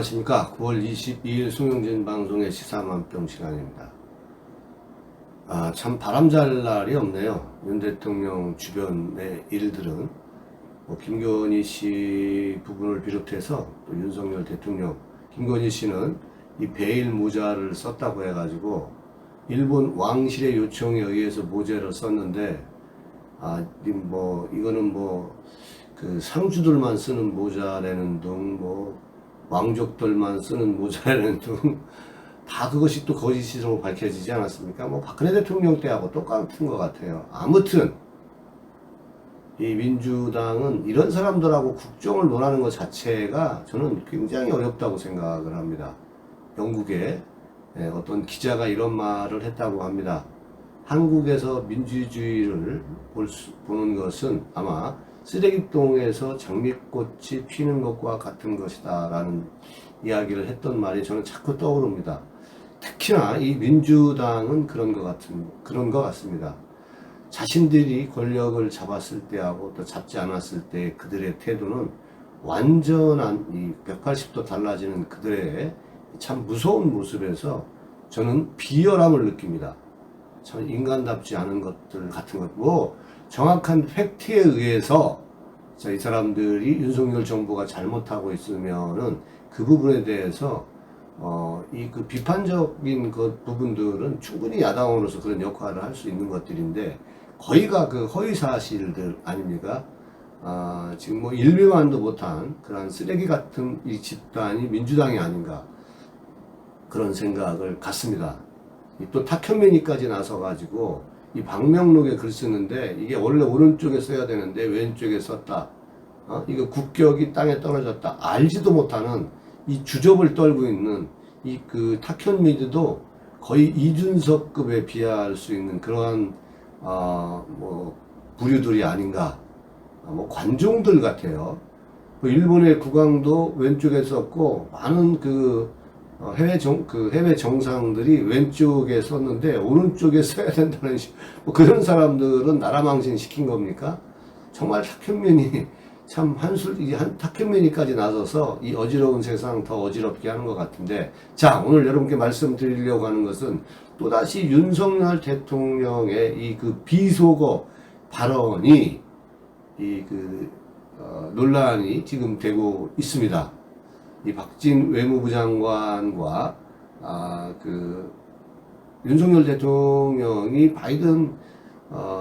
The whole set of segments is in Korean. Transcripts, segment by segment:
안녕하십니까. 9월 22일 송영진 방송의 시사만병 시간입니다. 참 바람잘 날이 없네요. 윤 대통령 주변의 일들은 김건희 씨 부분을 비롯해서 또 윤석열 대통령, 김건희 씨는 이 베일 모자를 썼다고 해가지고 일본 왕실의 요청에 의해서 모자를 썼는데 이거는 그 상주들만 쓰는 모자라는 등 왕족들만 쓰는 모자라는 등 다 그것이 또 거짓으로 밝혀지지 않았습니까? 박근혜 대통령 때하고 똑같은 것 같아요. 아무튼 이 민주당은 이런 사람들하고 국정을 논하는 것 자체가 저는 굉장히 어렵다고 생각을 합니다. 영국에 어떤 기자가 이런 말을 했다고 합니다. 한국에서 민주주의를 보는 것은 아마 쓰레기통에서 장미꽃이 피는 것과 같은 것이다 라는 이야기를 했던 말이 저는 자꾸 떠오릅니다. 특히나 이 민주당은 그런 것 같습니다. 자신들이 권력을 잡았을 때하고 또 잡지 않았을 때 그들의 태도는 완전한 180도 달라지는 그들의 참 무서운 모습에서 저는 비열함을 느낍니다. 참 인간답지 않은 것들 같은 것, 정확한 팩트에 의해서 이 사람들이 윤석열 정부가 잘못하고 있으면은 그 부분에 대해서 그 비판적인 부분들은 충분히 야당으로서 그런 역할을 할 수 있는 것들인데 거의가 그 허위 사실들 아닙니까? 지금 일묘만도 못한 그런 쓰레기 같은 이 집단이 민주당이 아닌가 그런 생각을 갖습니다. 또 탁현민이까지 나서가지고 이 방명록에 글 쓰는데 이게 원래 오른쪽에 써야 되는데 왼쪽에 썼다. 이거 국격이 땅에 떨어졌다. 알지도 못하는 이 주접을 떨고 있는 그 탁현민도 거의 이준석급에 비할 수 있는 그러한 부류들이 아닌가. 관종들 같아요. 일본의 국왕도 왼쪽에 썼고 많은 해외 정상들이 왼쪽에 썼는데 오른쪽에 써야 된다는 그런 사람들은 나라 망신 시킨 겁니까? 정말 탁현민이 참 탁현민이까지 나서서 이 어지러운 세상 더 어지럽게 하는 것 같은데, 자, 오늘 여러분께 말씀드리려고 하는 것은 또다시 윤석열 대통령의 이 비속어 발언이 논란이 지금 되고 있습니다. 이 박진 외무부 장관과 윤석열 대통령이 바이든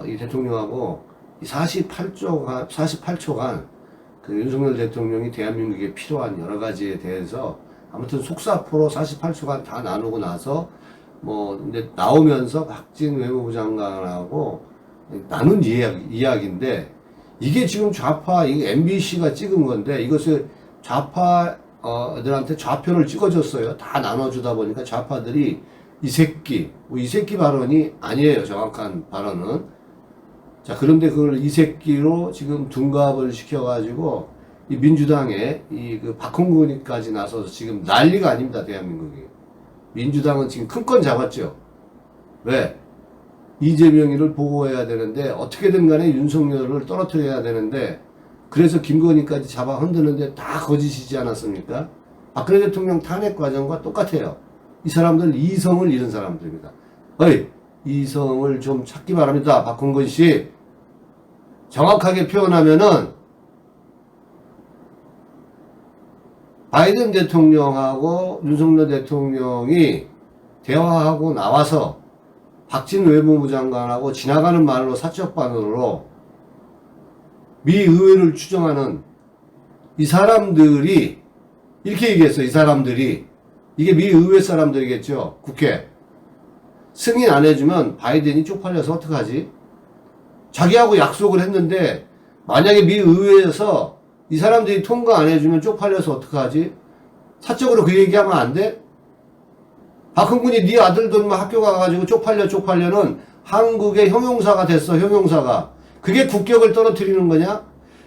이 대통령하고 48초간 그 윤석열 대통령이 대한민국에 필요한 여러 가지에 대해서 아무튼 속사포로 48초간 다 나누고 나서 이제 나오면서 박진 외무부 장관하고 나눈 이야기인데 이게 지금 좌파 MBC가 찍은 건데 이것을 좌파들한테 좌표를 찍어줬어요. 다 나눠주다 보니까 좌파들이 이 새끼 발언이 아니에요. 정확한 발언은. 자, 그런데 그걸 이 새끼로 지금 둔갑을 시켜가지고 이 민주당에 박홍근이까지 나서서 지금 난리가 아닙니다. 대한민국이. 민주당은 지금 큰 건 잡았죠. 왜? 이재명이를 보호해야 되는데 어떻게든 간에 윤석열을 떨어뜨려야 되는데 그래서 김건희까지 잡아 흔드는데 다 거짓이지 않았습니까? 박근혜 대통령 탄핵 과정과 똑같아요. 이 사람들 이성을 잃은 사람들입니다. 이성을 좀 찾기 바랍니다. 박홍근 씨. 정확하게 표현하면은 바이든 대통령하고 윤석열 대통령이 대화하고 나와서 박진 외무부 장관하고 지나가는 말로 사적반으로 미 의회를 추정하는 이 사람들이 이렇게 얘기했어요. 이 사람들이 이게 미 의회 사람들이겠죠. 국회 승인 안 해주면 바이든이 쪽팔려서 어떡하지? 자기하고 약속을 했는데 만약에 미 의회에서 이 사람들이 통과 안 해주면 쪽팔려서 어떡하지? 사적으로 그 얘기하면 안 돼? 박흥근이 네 아들도 학교 가가지고 쪽팔려는 한국의 형용사가 됐어. 형용사가. 그게 국격을 떨어뜨리는 거냐?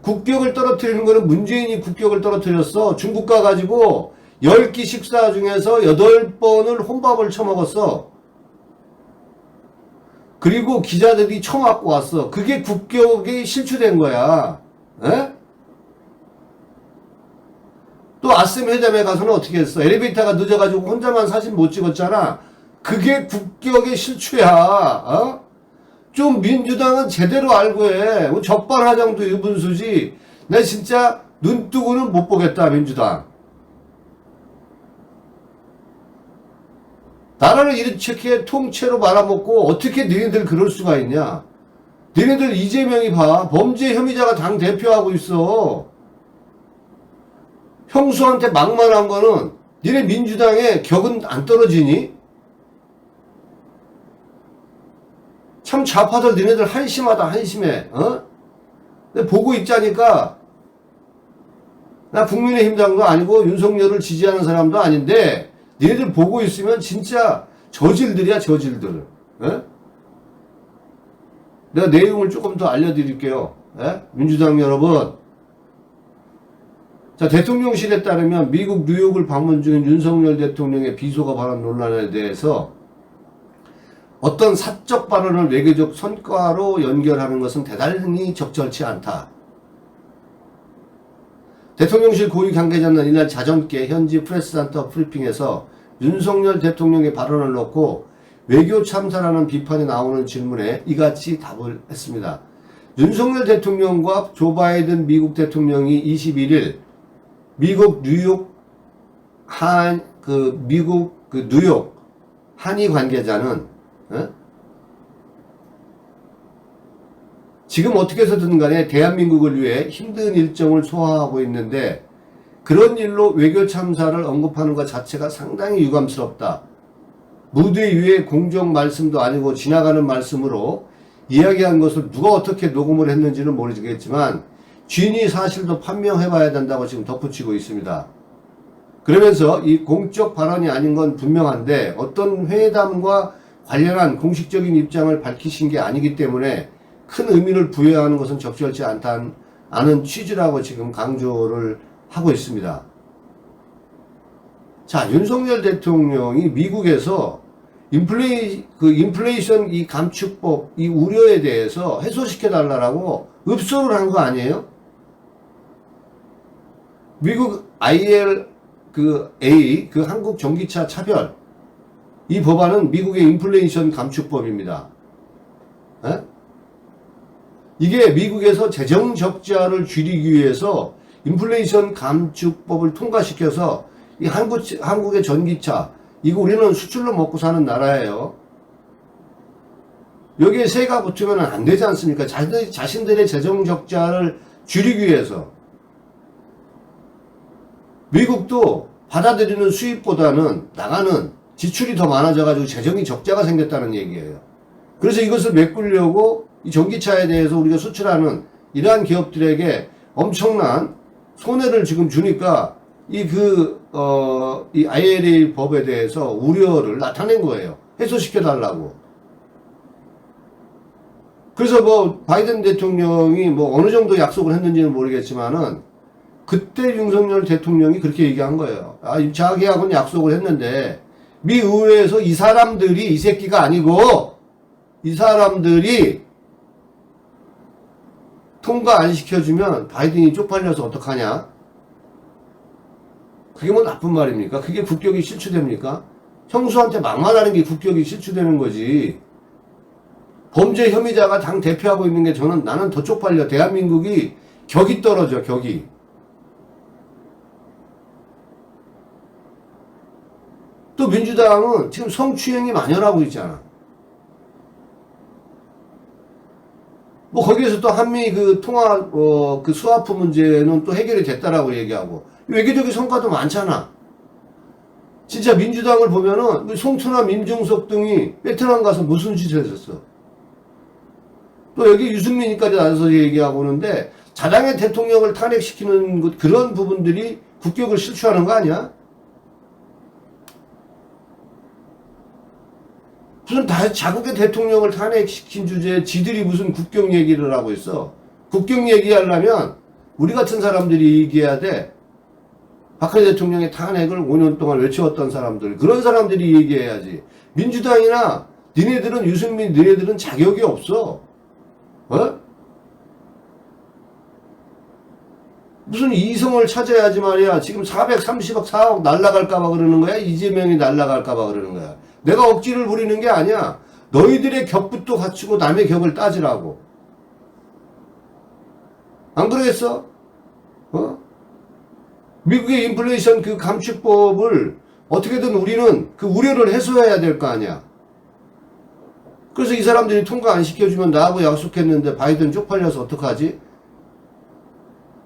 국격을 떨어뜨리는 거는 문재인이 국격을 떨어뜨렸어. 중국 가가지고 10끼 식사 중에서 8번을 혼밥을 처먹었어. 그리고 기자들이 쳐맞고 왔어. 그게 국격이 실추된 거야. 에? 또 아셈 회담에 가서는 어떻게 했어? 엘리베이터가 늦어가지고 혼자만 사진 못 찍었잖아. 그게 국격의 실추야. 어? 좀 민주당은 제대로 알고 해. 뭐 적반하장도 유분수지. 내 진짜 눈 뜨고는 못 보겠다, 민주당. 나라를 이렇게 통째로 말아먹고 어떻게 너희들 그럴 수가 있냐. 너희들 이재명이 봐. 범죄 혐의자가 당 대표하고 있어. 형수한테 막말한 거는 니네 민주당의 격은 안 떨어지니? 참 좌파들 니네들 한심하다, 한심해. 어? 근데 보고 있자니까 나 국민의힘당도 아니고 윤석열을 지지하는 사람도 아닌데 니네들 보고 있으면 진짜 저질들이야, 저질들. 에? 내가 내용을 조금 더 알려드릴게요. 에? 민주당 여러분. 자, 대통령실에 따르면 미국 뉴욕을 방문 중인 윤석열 대통령의 비속어 발언 논란에 대해서 어떤 사적 발언을 외교적 성과로 연결하는 것은 대단히 적절치 않다. 대통령실 고위 관계자는 이날 자정께 현지 프레스센터 브리핑에서 윤석열 대통령의 발언을 놓고 외교 참사라는 비판이 나오는 질문에 이같이 답을 했습니다. 윤석열 대통령과 조 바이든 미국 대통령이 21일 미국 뉴욕 뉴욕 한의 관계자는 지금 어떻게 해서든 간에 대한민국을 위해 힘든 일정을 소화하고 있는데 그런 일로 외교 참사를 언급하는 것 자체가 상당히 유감스럽다. 무대 위에 공정 말씀도 아니고 지나가는 말씀으로 이야기한 것을 누가 어떻게 녹음을 했는지는 모르겠지만 진위 사실도 판명해봐야 된다고 지금 덧붙이고 있습니다. 그러면서 이 공적 발언이 아닌 건 분명한데 어떤 회담과 관련한 공식적인 입장을 밝히신 게 아니기 때문에 큰 의미를 부여하는 것은 적절치 않은 취지라고 지금 강조를 하고 있습니다. 자, 윤석열 대통령이 미국에서 인플레이션 이 감축법 이 우려에 대해서 해소시켜 달라고 읍소를 한 거 아니에요? 미국 ILA 한국 전기차 차별 이 법안은 미국의 인플레이션 감축법입니다. 에? 이게 미국에서 재정 적자를 줄이기 위해서 인플레이션 감축법을 통과시켜서 이 한국의 전기차 이거 우리는 수출로 먹고 사는 나라예요. 여기에 세가 붙으면 안 되지 않습니까? 자신들의 재정 적자를 줄이기 위해서 미국도 받아들이는 수입보다는 나가는 지출이 더 많아져가지고 재정이 적자가 생겼다는 얘기예요. 그래서 이것을 메꾸려고 이 전기차에 대해서 우리가 수출하는 이러한 기업들에게 엄청난 손해를 지금 주니까 이 IRA 법에 대해서 우려를 나타낸 거예요. 해소시켜 달라고. 그래서 뭐 바이든 대통령이 뭐 어느 정도 약속을 했는지는 모르겠지만은 그때 윤석열 대통령이 그렇게 얘기한 거예요. 자기하고는 약속을 했는데 미 의회에서 이 사람들이 이 새끼가 아니고 이 사람들이 통과 안 시켜주면 바이든이 쪽팔려서 어떡하냐? 그게 뭐 나쁜 말입니까? 그게 국격이 실추됩니까? 형수한테 막말하는 게 국격이 실추되는 거지. 범죄 혐의자가 당 대표하고 있는 게 나는 더 쪽팔려. 대한민국이 격이 떨어져, 격이. 또 민주당은 지금 성추행이 만연하고 있잖아. 뭐 거기에서 또 한미 통화 스와프 문제는 또 해결이 됐다라고 얘기하고 외교적인 성과도 많잖아. 진짜 민주당을 보면은 송투나 민중석 등이 베트남 가서 무슨 짓을 했었어. 또 여기 유승민이까지 나서서 얘기하고 오는데 자당의 대통령을 탄핵시키는 그런 부분들이 국격을 실추하는 거 아니야? 무슨 자국의 대통령을 탄핵시킨 주제에 지들이 무슨 국격 얘기를 하고 있어. 국격 얘기하려면 우리 같은 사람들이 얘기해야 돼. 박근혜 대통령의 탄핵을 5년 동안 외쳐왔던 사람들, 그런 사람들이 얘기해야지. 민주당이나 니네들은 유승민 니네들은 자격이 없어. 어? 무슨 이성을 찾아야지 말이야. 지금 430억, 4억 날라갈까봐 그러는 거야? 이재명이 날라갈까봐 그러는 거야? 내가 억지를 부리는 게 아니야. 너희들의 격부터 갖추고 남의 격을 따지라고. 안 그러겠어? 어? 미국의 인플레이션 그 감축법을 어떻게든 우리는 그 우려를 해소해야 될 거 아니야. 그래서 이 사람들이 통과 안 시켜주면 나하고 약속했는데 바이든 쪽팔려서 어떡하지?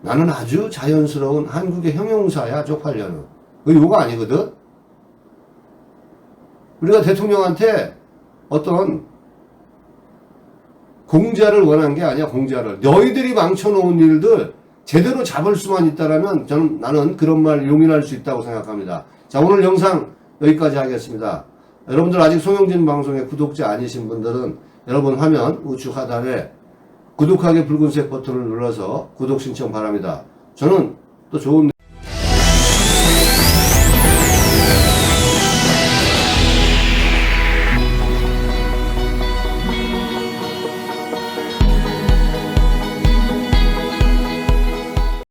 나는 아주 자연스러운 한국의 형용사야, 쪽팔려는. 그거 욕 아니거든? 우리가 대통령한테 어떤 공자를 원한 게 아니야, 공자를. 너희들이 망쳐놓은 일들 제대로 잡을 수만 있다라면 나는 그런 말 용인할 수 있다고 생각합니다. 자, 오늘 영상 여기까지 하겠습니다. 여러분들 아직 송영진 방송의 구독자 아니신 분들은 여러분 화면 우측 하단에 구독하기 붉은색 버튼을 눌러서 구독 신청 바랍니다. 저는 또 좋은